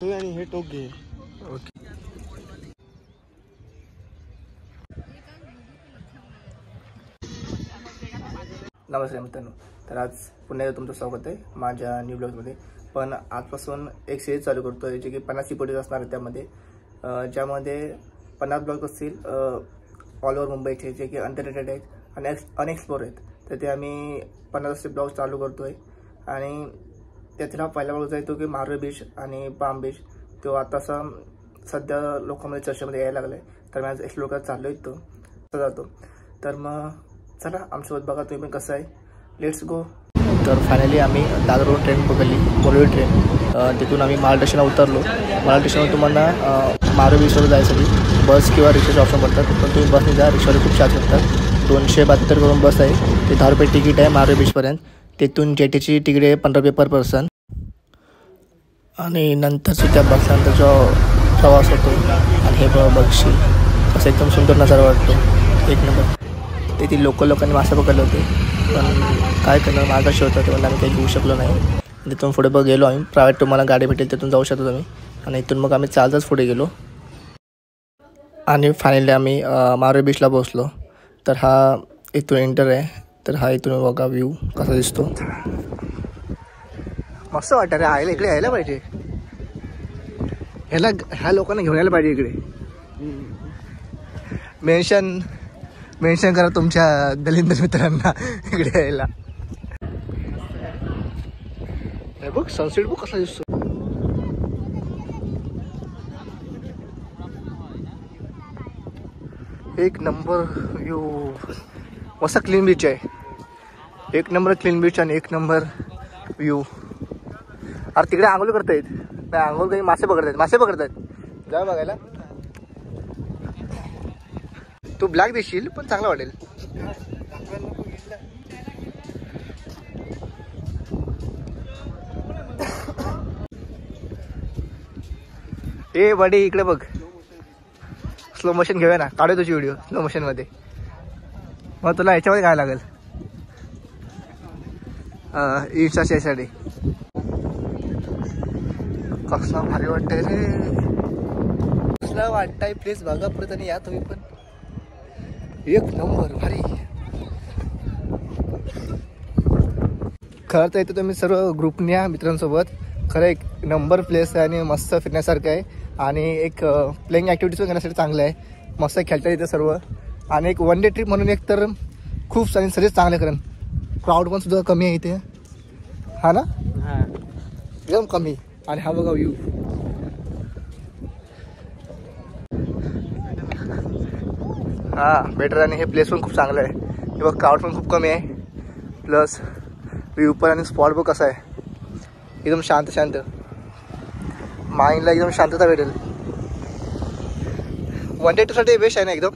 आणि हे टोक घे. ओके. नमस्ते मित्रांनो. तर आज पुन्हा एकदा तुमचं स्वागत आहे माझ्या न्यू ब्लॉगमध्ये. पण आजपासून एक सिरीज चालू करतो आहे जे की 50 एपिसोड असणार आहे. त्यामध्ये ज्यामध्ये 50 ब्लॉग असतील ऑल ओव्हर मुंबईचे, जे की अंडररेटेड आहेत आणि अनएक्सप्लोर आहेत. तर ते आम्ही 50 ब्लॉग चालू करतो आहे. आणि त्यातला पहिला ब्लॉग आहे तो की मारवे बीच आणि पाम बीच. तो आता सध्या लोकांमध्ये चर्चेमध्ये यायला लागला आहे. तर मी आज एक्सप्लोर करत चाललो आहे तो जातो. तर मग चला आमच्यासोबत बघा तुम्ही पण कसं आहे. Let's go. तर फायनली आम्ही दादरवरून ट्रेन पकडली, बोलवी ट्रेन. तिथून आम्ही माल स्टेशनला उतरलो. माल स्टेशनवर तुम्हाला मारवे बीचवर जायसाठी बस किंवा रिक्षाचे ऑप्शन पडतात. पण तुम्ही बसने जा, रिक्षावाले खूप चार्ज करतात. 272 करून बस आहे. ते 10 रुपये तिकीट आहे मारवे बीचपर्यंत. तिथून जेटीची तिकीट आहे 15 रुपये पर पर्सन. आणि नंतरची त्या बसल्यानंतर जो प्रवास होतो आणि हे बघशील असं एकदम सुंदर नजारा वाटतो, एक नंबर. तेथील लोकांनी मासे पकडले होते, पण काय करणार मार्गदर्शन होतं तेव्हा आम्ही काही घेऊ शकलो नाही. तिथून पुढे गेलो आम्ही. प्रायव्हेट तुम्हाला गाडी भेटेल तिथून जाऊ शकतो तुम्ही. आणि इथून मग आम्ही चालतच पुढे गेलो आणि फायनली आम्ही मारवे बीचला पोहोचलो. तर हा इथून एंटर आहे. तर हा इथून बघा व्ह्यू कसा दिसतो. मस्त वाटतं रे. आयला इकडे यायला पाहिजे. ह्या लोकांना घेऊन यायला पाहिजे इकडे. मेन्शन करा तुमच्या दलिंदर मित्रांना इकडे यायला. बघ सनसेट बघ कसा दिसतो. एक नंबर व्ह्यू. मस्त क्लीन बीच आहे. एक नंबर क्लीन बीच आणि एक नंबर व्ह्यू. अरे तिकडे आंघोळ करतायत. नाही आंघोळ काही मासे पकडतायत. जा बघायला. तू ब्लॅक दिसशील पण चांगला वाटेल. ए बडी इकडे बघ. स्लो मोशन घेऊया ना. काढू तुझी व्हिडिओ स्लो मोशन मध्ये. मग तुला याच्यामध्ये काय लागेल इंस्टाच्या यासाठी. कसला भारी वाटतंय रे. कसला वाटतंय. प्लीज बघा परत आणि या तुम्ही पण. एक नंबर भारी. खरं तर इथं तुम्ही सर्व ग्रुपने या मित्रांसोबत. खरं एक नंबर प्लेस आहे आणि मस्त फिरण्यासारखं आहे. आणि एक प्लेइंग ॲक्टिव्हिटीज पण करण्यासाठी चांगलं आहे. मस्त खेळता येतं सर्व. आणि एक वन डे ट्रिप म्हणून एक तर खूप सारे सर्विस चांगले. कारण क्राऊड पण सुद्धा कमी आहे इथे. हा ना. एकदम कमी. आणि हा बघा व्ह्यू. हां बेटर. आणि हे प्लेस पण खूप चांगलं आहे. हे बघ क्राऊड पण खूप कमी आहे. प्लस व्ह्यू पण आणि स्पॉट बघ कसा आहे. एकदम शांत. माइंडला एकदम शांतता भेटेल. वन डे टूसाठी बेस्ट आहे ना एकदम.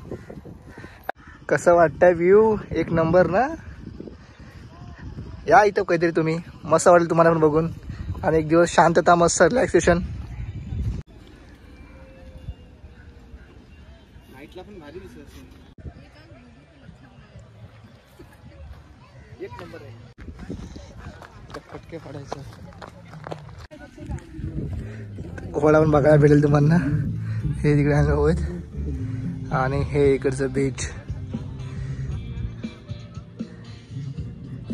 कसं वाटतंय व्ह्यू. एक नंबर ना. या इथं काहीतरी तुम्ही. मस्त वाटेल तुम्हाला पण बघून. आणि एक दिवस शांतता, मस्त रिलॅक्सेशन. नाईटला पण भारी दिसत असेल. एक नंबर आहे. फटके फाडायचं. घोडा पण बघायला भेटेल तुम्हाला. हे तिकडे आहेत आणि हे इकडचं बीच.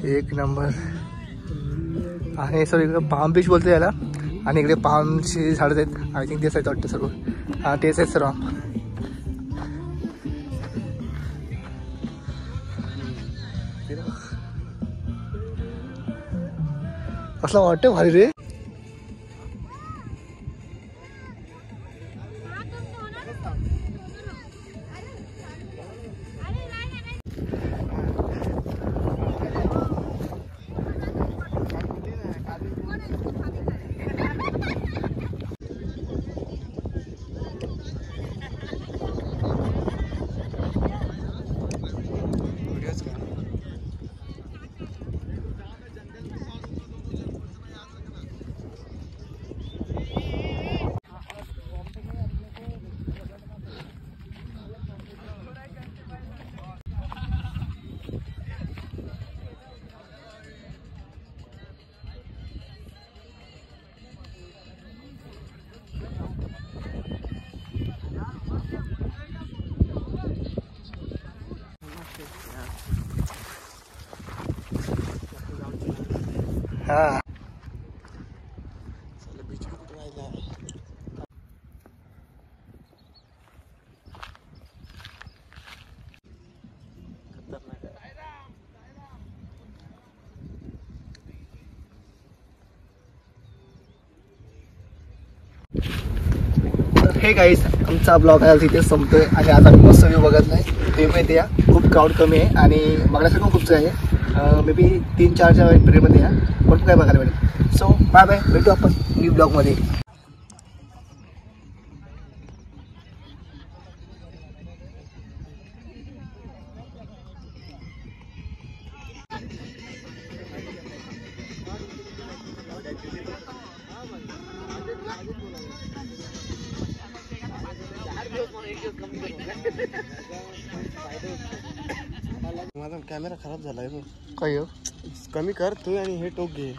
एक नंबर. आणि सर इकडे पाम बीच बोलतो याला. आणि इकडे पामची झाडं आहेत. आय थिंक तेच आहेत वाटतं सर्व. हां तेच आहेत सर्व. कसला वाटतं भारी रे. हा चला बीच कुठे राहिला आहे. खतरनाक आहे. हे गाईस आमचा ब्लॉग आज इथे संपतोय आणि आज आम्ही मस्त व्ह्यू बघत नाही तुम्ही माहिती या खूप क्राऊड कमी आहे आणि बघण्यासारखं खूप आहे. मे बी 3-4च्या पिरियडमध्ये या भरपूर काय बघायला मिळेल. सो बाय बाय, भेटू आपण न्यू ब्लॉगमध्ये. माझा कॅमेरा खराब झालाय. काय हो कमी कर तू आणि हे टोक घे.